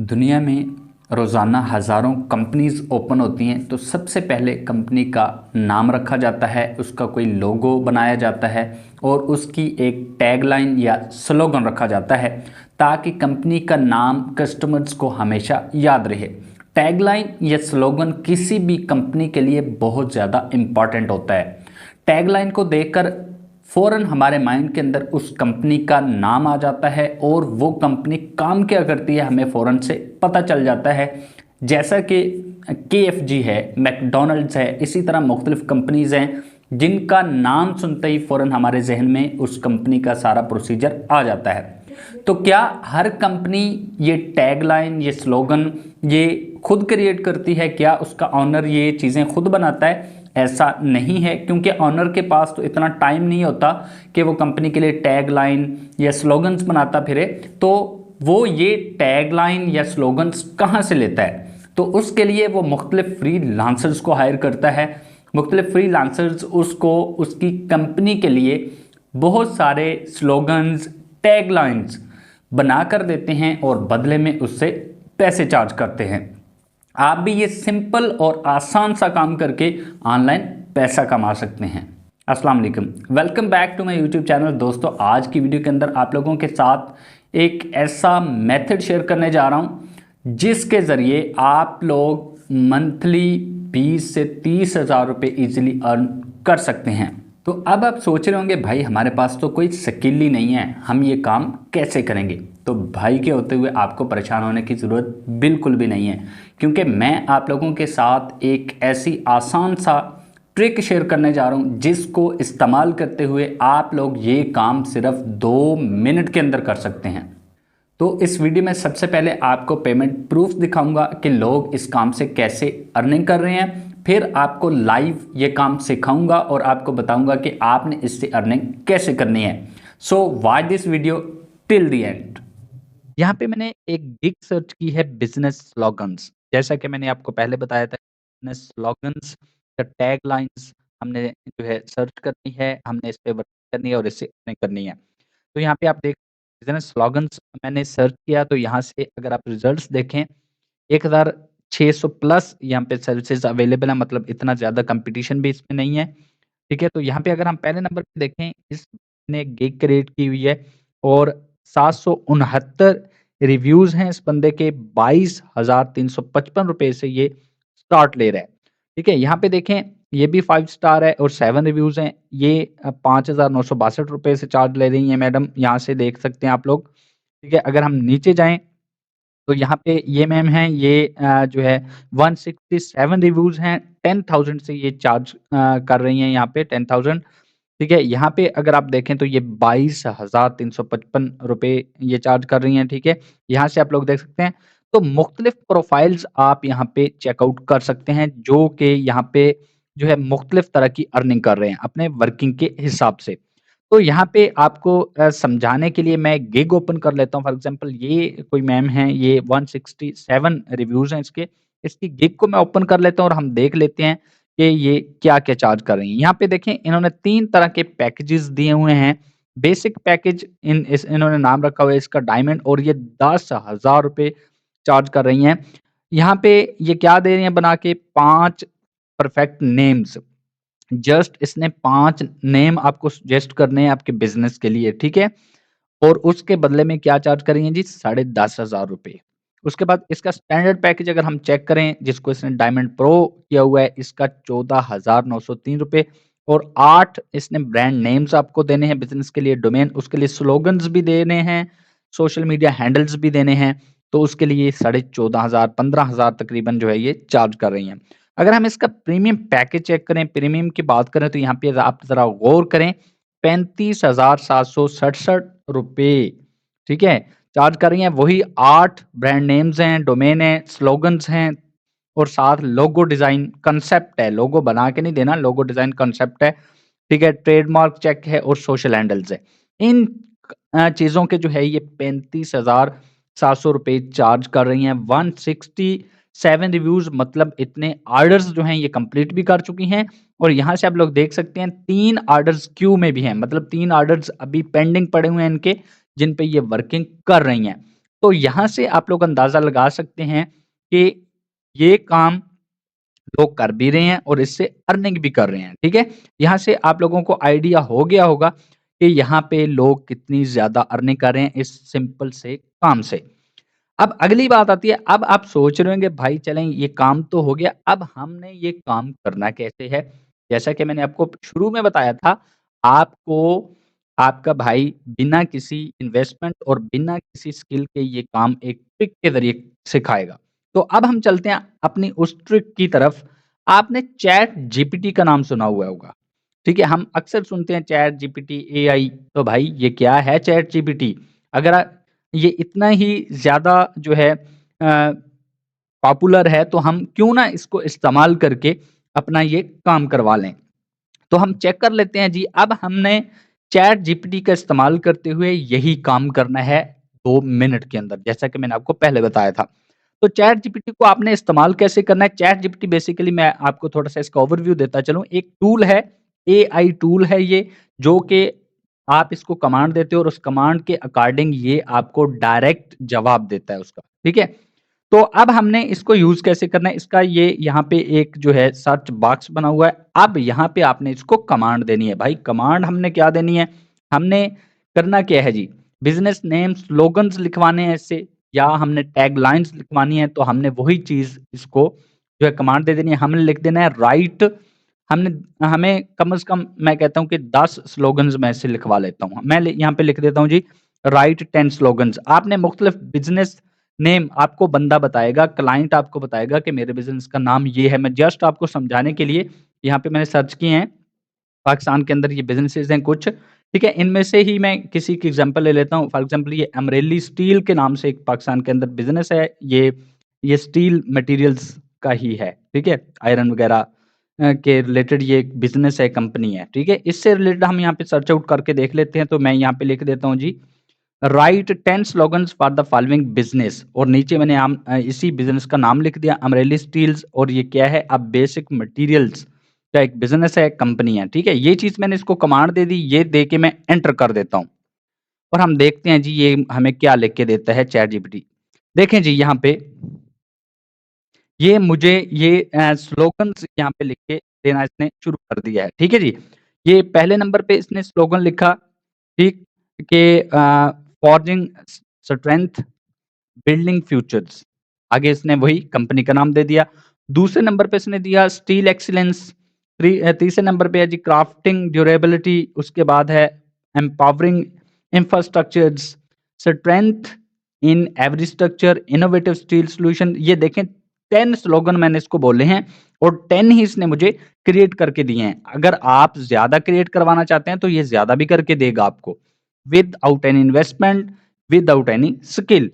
दुनिया में रोज़ाना हज़ारों कंपनीज़ ओपन होती हैं। तो सबसे पहले कंपनी का नाम रखा जाता है, उसका कोई लोगो बनाया जाता है और उसकी एक टैगलाइन या स्लोगन रखा जाता है ताकि कंपनी का नाम कस्टमर्स को हमेशा याद रहे। टैगलाइन या स्लोगन किसी भी कंपनी के लिए बहुत ज़्यादा इम्पॉर्टेंट होता है। टैगलाइन को देखकर फ़ौरन हमारे माइंड के अंदर उस कंपनी का नाम आ जाता है और वो कंपनी काम क्या करती है हमें फ़ौरन से पता चल जाता है। जैसा कि KFG है, मैकडोनल्ड्स है, इसी तरह मुख्तलिफ कंपनीज़ हैं जिनका नाम सुनते ही फ़ौरन हमारे जहन में उस कंपनी का सारा प्रोसीजर आ जाता है। तो क्या हर कंपनी ये टैगलाइन, ये स्लोगन ये खुद क्रिएट करती है? क्या उसका ऑनर ये चीज़ें खुद बनाता है? ऐसा नहीं है, क्योंकि ऑनर के पास तो इतना टाइम नहीं होता कि वो कंपनी के लिए टैगलाइन या स्लोगन्स बनाता फिरे। तो वो ये टैगलाइन या स्लोगन्स कहाँ से लेता है? तो उसके लिए वो मुख्तलिफ फ्रीलांसर्स को हायर करता है। मुख्तलिफ फ्रीलांसर्स उसको उसकी कंपनी के लिए बहुत सारे स्लोगन्स, टैगलाइंस बना कर देते हैं और बदले में उससे पैसे चार्ज करते हैं। आप भी ये सिंपल और आसान सा काम करके ऑनलाइन पैसा कमा सकते हैं। अस्सलाम वालेकुम, welcome back to my YouTube channel. दोस्तों, आज की वीडियो के अंदर आप लोगों के साथ एक ऐसा मेथड शेयर करने जा रहा हूं जिसके ज़रिए आप लोग मंथली 20 से 30 हज़ार रुपये ईजिली अर्न कर सकते हैं। तो अब आप सोच रहे होंगे, भाई हमारे पास तो कोई स्किल ही नहीं है, हम ये काम कैसे करेंगे? तो भाई के होते हुए आपको परेशान होने की ज़रूरत बिल्कुल भी नहीं है, क्योंकि मैं आप लोगों के साथ एक ऐसी आसान सा ट्रिक शेयर करने जा रहा हूँ जिसको इस्तेमाल करते हुए आप लोग ये काम सिर्फ 2 मिनट के अंदर कर सकते हैं। तो इस वीडियो में सबसे पहले आपको पेमेंट प्रूफ दिखाऊंगा कि लोग इस काम से कैसे अर्निंग कर रहे हैं। फिर आपको लाइव ये काम सिखाऊंगा और आपको बताऊंगा कि आपने इससे अर्निंग कैसे करनी है। So watch this video till the end. यहाँ पे मैंने एक गिग सर्च की है बिज़नेस स्लोगन्स। जैसा कि मैंने आपको पहले बताया था, बिज़नेस स्लोगन्स या टैगलाइन्स हमने जो है सर्च करनी है, हमने इस पे वर्क करनी है और इससे अर्निंग करनी है। तो यहाँ पे आप देख बिज़नेस स्लोगन्स मैंने सर्च किया, तो यहाँ से अगर आप रिज़ल्ट्स देखें 1600 प्लस यहाँ पे सर्विसेज़ अवेलेबल है, मतलब इतना ज़्यादा कॉम्पिटिशन भी इसमें नहीं है। ठीक है? तो यहाँ पे अगर हम पहले नंबर पे देखें, इसने गिग क्रिएट की हुई है और 769 रिव्यूज़ हैं इस बंदे के, 22,355 रुपए से ये स्टार्ट ले रहा है। ठीक है? यहाँ पे देखें, ये भी 5 स्टार है और 7 रिव्यूज़ हैं। ये 5,962 रुपए से चार्ज ले रही हैं मैडम, यहाँ से देख सकते हैं आप लोग। ठीक है? अगर हम नीचे जाएँ तो यहाँ पे ये मैम हैं, ये जो है 167 रिव्यूज़ हैं, 10,000 से ये चार्ज कर रही हैं यहाँ पे 10,000। ठीक है? यहाँ पे अगर आप देखें तो ये 22,355 रुपए ये चार्ज कर रही हैं, ठीक है? यहाँ से आप लोग देख सकते हैं। तो मुख्तलिफ प्रोफ़ाइल्स आप यहाँ पे चेकआउट कर सकते हैं, जो कि यहाँ पे जो है मुख्तलिफ तरह की अर्निंग कर रहे हैं, अपने वर्किंग के हिसाब से। तो यहाँ पे आपको समझाने के लिए मैं गिग ओपन कर लेता हूँ। फॉर एग्ज़ाम्पल ये कोई मैम हैं, ये 167 रिव्यूज़ हैं इसके। इसकी गिग को मैं ओपन कर लेता हूँ और हम देख लेते हैं कि ये क्या-क्या चार्ज कर रही हैं। यहाँ पे देखें, इन्होंने 3 तरह के पैकेजेज़ दिए हुए हैं। बेसिक पैकेज इन्होंने नाम रखा हुआ है इसका डायमंड, और ये 10,000 रुपए चार्ज कर रही हैं। यहाँ पे ये क्या दे रही हैं बना के, 5 परफेक्ट नेम्स। जस्ट इसने 5 नेम आपको सजेस्ट करने हैं आपके बिज़नेस के लिए, ठीक है? और उसके बदले में क्या चार्ज करेंगे जी, 10,500 रुपए। उसके बाद इसका स्टैंडर्ड पैकेज अगर हम चेक करें, जिसको इसने डायमंड प्रो किया हुआ है, इसका 14,903 रुपए और 8 इसने ब्रांड नेम्स आपको देने हैं बिज़नेस के लिए, डोमेन, उसके लिए स्लोगन्स भी देने हैं, सोशल मीडिया हैंडल्स भी देने हैं, तो उसके लिए 14,500 15,000 तकरीबन जो है ये चार्ज कर रही हैं। अगर हम इसका प्रीमियम पैकेज चेक करें, प्रीमियम की बात करें, तो यहाँ पे आप ज़रा गौर करें, 35,767 रुपए, ठीक है? चार्ज कर रही हैं। वही 8 ब्रांड नेम्स हैं, डोमेन है, स्लोगन्स हैं और साथ लोगो डिज़ाइन कांसेप्ट है। लोगो बना के नहीं देना, लोगो डिज़ाइन कांसेप्ट है, ठीक है? ट्रेडमार्क चेक है और सोशल हैंडल्स है। इन चीज़ों के जो है ये 35,700 रुपए चार्ज कर रही हैं। 167 रिव्यूज़, मतलब इतने ऑर्डर्स जो हैं ये कंप्लीट भी कर चुकी हैं और यहाँ से आप लोग देख सकते हैं 3 ऑर्डर्स क्यू में भी हैं, मतलब 3 ऑर्डर्स अभी पेंडिंग पड़े हुए हैं इनके, जिन पे ये वर्किंग कर रही हैं। तो यहाँ से आप लोग अंदाज़ा लगा सकते हैं कि ये काम लोग कर भी रहे हैं और इससे अर्निंग भी कर रहे हैं, ठीक है? यहाँ से आप लोगों को आइडिया हो गया होगा कि यहाँ पे लोग कितनी ज़्यादा अर्निंग कर रहे हैं इस सिंपल से काम से। अब अगली बात आती है, अब आप सोच रहे होंगे भाई चलें ये काम तो हो गया, अब हमने ये काम करना कैसे है? जैसा कि मैंने आपको शुरू में बताया था, आपको आपका भाई बिना किसी इन्वेस्टमेंट और बिना किसी स्किल के ये काम एक ट्रिक के ज़रिए सिखाएगा। तो अब हम चलते हैं अपनी उस ट्रिक की तरफ। आपने चैट जीपीटी का नाम सुना हुआ होगा, ठीक है? हम अक्सर सुनते हैं चैट जीपीटी, एआई, तो भाई ये क्या है चैट जीपीटी? अगर ये इतना ही ज़्यादा जो है पॉपुलर है, तो हम क्यों ना इसको इस्तेमाल करके अपना ये काम करवा लें। तो हम चेक कर लेते हैं जी, अब हमने चैट जीपीटी का इस्तेमाल करते हुए यही काम करना है 2 मिनट के अंदर, जैसा कि मैंने आपको पहले बताया था। तो चैट जीपीटी को आपने इस्तेमाल कैसे करना है? चैट जीपीटी बेसिकली मैं आपको थोड़ा-सा इसका ओवरव्यू देता चलूँ। एक टूल है, एआई टूल है ये, जो कि आप इसको कमांड देते हो और उस कमांड के अकॉर्डिंग ये आपको डायरेक्ट जवाब देता है उसका, ठीक है? तो अब हमने इसको यूज़ कैसे करना है, इसका ये यहाँ पे एक जो है सर्च बॉक्स बना हुआ है। अब यहाँ पे आपने इसको कमांड देनी है। भाई कमांड हमने क्या देनी है? हमने करना क्या है जी? बिज़नेस नेम, स्लोगन्स लिखवाने हैं इससे या हमने टैगलाइन्स लिखवानी है, तो हमने वही चीज़ इसको जो है कमांड दे देनी है। हमने लिख देना है राइट, हमने हमें कम से कम मैं कहता हूँ कि 10 स्लोगन्स मैं इससे लिखवा लेता हूँ। मैं लि यहाँ पे लिख देता हूँ जी, राइट 10 स्लोगन्स। आपने मुख्तलिफ बिज़नेस नेम आपको बंदा बताएगा, क्लाइंट आपको बताएगा कि मेरे बिज़नेस का नाम ये है। मैं जस्ट आपको समझाने के लिए यहाँ पे मैंने सर्च किए हैं, पाकिस्तान के अंदर ये बिज़नेसेज़ हैं कुछ, ठीक है? इनमें से ही मैं किसी की एग्ज़ाम्पल ले लेता हूँ। फॉर एग्ज़ाम्पल ये अमरेली स्टील के नाम से एक पाकिस्तान के अंदर बिज़नेस है। ये स्टील मटीरियल्स का ही है, ठीक है? आयरन वग़ैरह के रिलेटेड ये एक बिज़नेस है, कंपनी है, ठीक है? इससे रिलेटेड हम यहाँ पे सर्च आउट करके देख लेते हैं, तो मैं यहाँ पे लिख देता हूँ जी, write 10 slogans for the following business और नीचे मैंने इसी बिज़नेस का नाम लिख दिया अमरेली स्टील्स और ये क्या है? बेसिक मटीरियल्स का एक बिज़नेस है, कंपनी है, ठीक है? ये चीज़ मैंने इसको कमांड दे दी, ये दे के मैं एंटर कर देता हूँ और हम देखते हैं जी ये हमें क्या लिख के देता है चैट जीपीटी। देखें जी यहाँ पे ये मुझे ये स्लोगन्स यहाँ पे लिख के देना इसने शुरू कर दिया है, ठीक है जी? ये पहले नंबर पे इसने स्लोगन लिखा, ठीक? कि फॉर्जिंग स्ट्रेंथ, बिल्डिंग फ्यूचर्स। आगे इसने वही कंपनी का नाम दे दिया। दूसरे नंबर पे इसने दिया स्टील एक्सीलेंस, तीसरे नंबर पे है जी क्राफ्टिंग ड्यूरेबिलिटी, उसके बाद है empowering infrastructures, strength in every structure, innovative steel solution. ये देखें 10 स्लोगन मैंने इसको बोले हैं और 10 ही इसने मुझे क्रिएट करके दिए हैं। अगर आप ज़्यादा क्रिएट करवाना चाहते हैं तो ये ज़्यादा भी करके देगा आपको, without any investment, without any skill.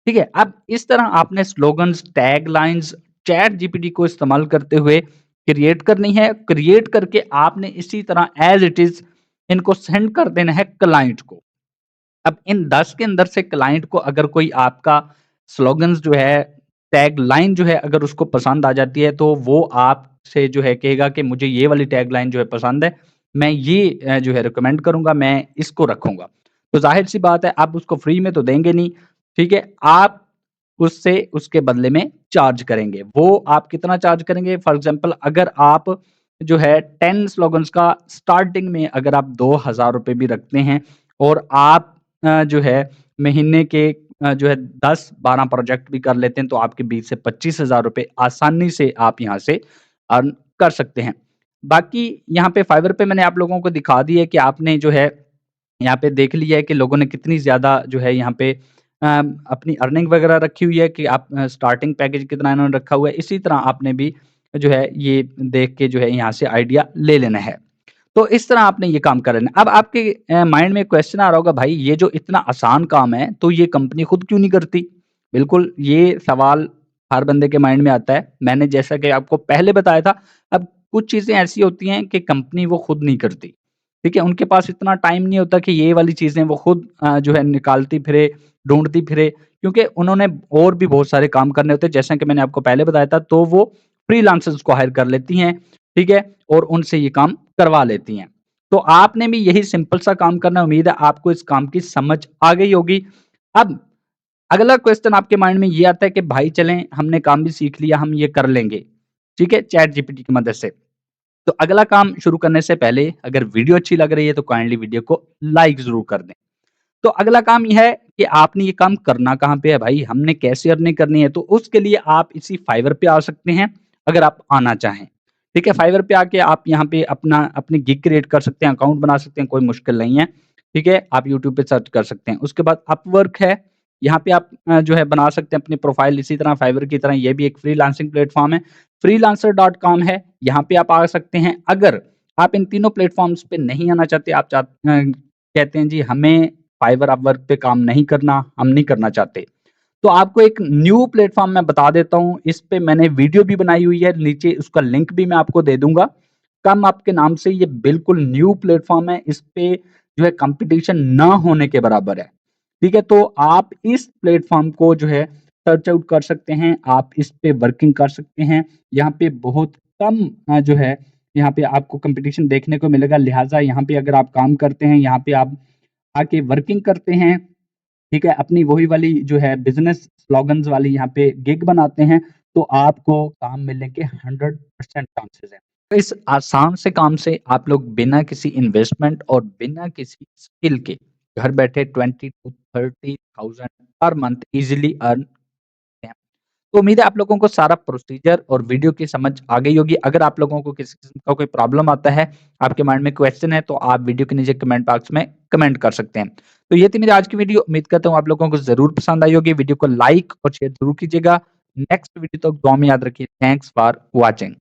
ठीक है? अब इस तरह आपने स्लोगन्स, टैगलाइन्स चैट जीपीटी को इस्तेमाल करते हुए क्रिएट करनी है। क्रिएट करके आपने इसी तरह एज़ इट इज़ इनको सेंड कर देना है क्लाइंट को। अब इन 10 के अंदर से क्लाइंट को अगर कोई आपका स्लोगन्स जो है, टैगलाइन जो है अगर उसको पसंद आ जाती है, तो वो आपसे जो है कहेगा कि मुझे ये वाली टैगलाइन जो है पसंद है, मैं ये जो है रिकमेंड करूँगा, मैं इसको रखूँगा। तो ज़ाहिर-सी बात है आप उसको फ्री में तो देंगे नहीं, ठीक है? आप उससे उसके बदले में चार्ज करेंगे। वो आप कितना चार्ज करेंगे? फॉर एग्ज़ाम्पल अगर आप जो है 10 स्लोगन्स का स्टार्टिंग में अगर आप ₹2000 भी रखते हैं और आप जो है महीने के जो है 10-12 प्रोजेक्ट भी कर लेते हैं, तो आपके 20 से ₹25,000 आसानी से आप यहाँ से अर्न कर सकते हैं। बाकी यहाँ पे फाइवर पे मैंने आप लोगों को दिखा दी है कि आपने जो है यहाँ पे देख लिया है कि लोगों ने कितनी ज़्यादा जो है यहाँ पे अपनी अर्निंग वगैरह रखी हुई है कि आप स्टार्टिंग पैकेज कितना इन्होंने रखा हुआ है। इसी तरह आपने भी जो है ये देख के जो है यहाँ से आइडिया ले लेना है। तो इस तरह आपने ये काम कर लेना है। अब आपके माइंड में क्वेश्चन आ रहा होगा भाई ये जो इतना आसान काम है, तो ये कंपनी खुद क्यों नहीं करती? बिल्कुल, ये सवाल हर बंदे के माइंड में आता है। मैंने जैसा कि आपको पहले बताया था, अब कुछ चीज़ें ऐसी होती हैं कि कंपनी वो खुद नहीं करती, ठीक है? उनके पास इतना टाइम नहीं होता कि ये वाली चीज़ें वो खुद जो है निकालती फिरे, ढूँढती फिरे, क्योंकि उन्होंने और भी बहुत सारे काम करने होते हैं। जैसा कि मैंने आपको पहले बताया था, तो वो फ्रीलांसर्स को हायर कर लेती हैं, ठीक है? और उनसे ये काम करवा लेती हैं। तो आपने भी यही सिंपल सा काम करना है, उम्मीद है आपको इस काम की समझ आ गई होगी। अब अगला क्वेश्चन आपके माइंड में ये आता है कि भाई चलें हमने काम भी सीख लिया, हम ये कर लेंगे, ठीक है, चैट जीपीटी की मदद से। तो अगला काम शुरू करने से पहले अगर वीडियो अच्छी लग रही है तो काइंडली वीडियो को लाइक ज़रूर कर दें। तो अगला काम ये है कि आपने ये काम करना कहाँ पे है भाई, हमने कैसे अर्निंग करनी है, तो उसके लिए आप इसी फाइवर पे आ सकते हैं, अगर आप आना चाहें। ठीक है, फाइवर पे आके आप यहाँ पे अपनी गिग क्रिएट कर सकते हैं, अकाउंट बना सकते हैं, कोई मुश्किल नहीं है। ठीक है, आप यूट्यूब पे सर्च कर सकते हैं। उसके बाद अपवर्क है, यहाँ पे आप जो है बना सकते हैं अपनी प्रोफाइल, इसी तरह फाइवर की तरह ये भी एक फ्रीलांसिंग प्लेटफ़ॉर्म है। फ्रीलांसर.com है, यहाँ पे आप आ सकते हैं। अगर आप इन तीनों प्लेटफ़ॉर्म्स पे नहीं आना चाहते, आप कहते हैं जी हमें फाइवर अपवर्क पे काम नहीं करना, हम नहीं करना चाहते। तो आपको एक न्यू प्लेटफ़ॉर्म मैं बता देता हूँ, इस पे मैंने वीडियो भी बनाई हुई है, नीचे उसका लिंक भी मैं आपको दे दूँगा। कम आपके नाम से ये बिल्कुल न्यू प्लेटफ़ॉर्म है, इस पे जो है कॉम्पिटिशन ना होने के बराबर है। ठीक है, तो आप इस प्लेटफ़ॉर्म को जो है सर्च आउट कर सकते हैं, आप इस पे वर्किंग कर सकते हैं। यहाँ पे बहुत कम जो है यहाँ पे आपको कॉम्पिटिशन देखने को मिलेगा, लिहाज़ा यहाँ पे अगर आप काम करते हैं, यहाँ पे आप आके वर्किंग करते हैं, ठीक है, अपनी वही वाली जो है बिज़नेस स्लोगन्स वाली यहाँ पे गिग बनाते हैं, तो आपको काम मिलने के 100% चांसेज़ हैं। तो इस आसान से काम से आप लोग बिना किसी इन्वेस्टमेंट और बिना किसी स्किल के घर बैठे 20 to 30,000 per month easily earn हैं। तो उम्मीद है आप लोगों को सारा प्रोसीजर और वीडियो की समझ आ गई होगी। अगर आप लोगों को किसी किस्म का कोई प्रॉब्लम आता है, आपके माइंड में क्वेश्चन है, तो आप वीडियो के नीचे कमेंट बॉक्स में कमेंट कर सकते हैं। तो ये थी मेरी आज की वीडियो, उम्मीद करता हूँ आप लोगों को ज़रूर पसंद आई होगी। वीडियो को लाइक और शेयर ज़रूर कीजिएगा। नेक्स्ट वीडियो तक दुआ में याद रखिए। Thanks for watching.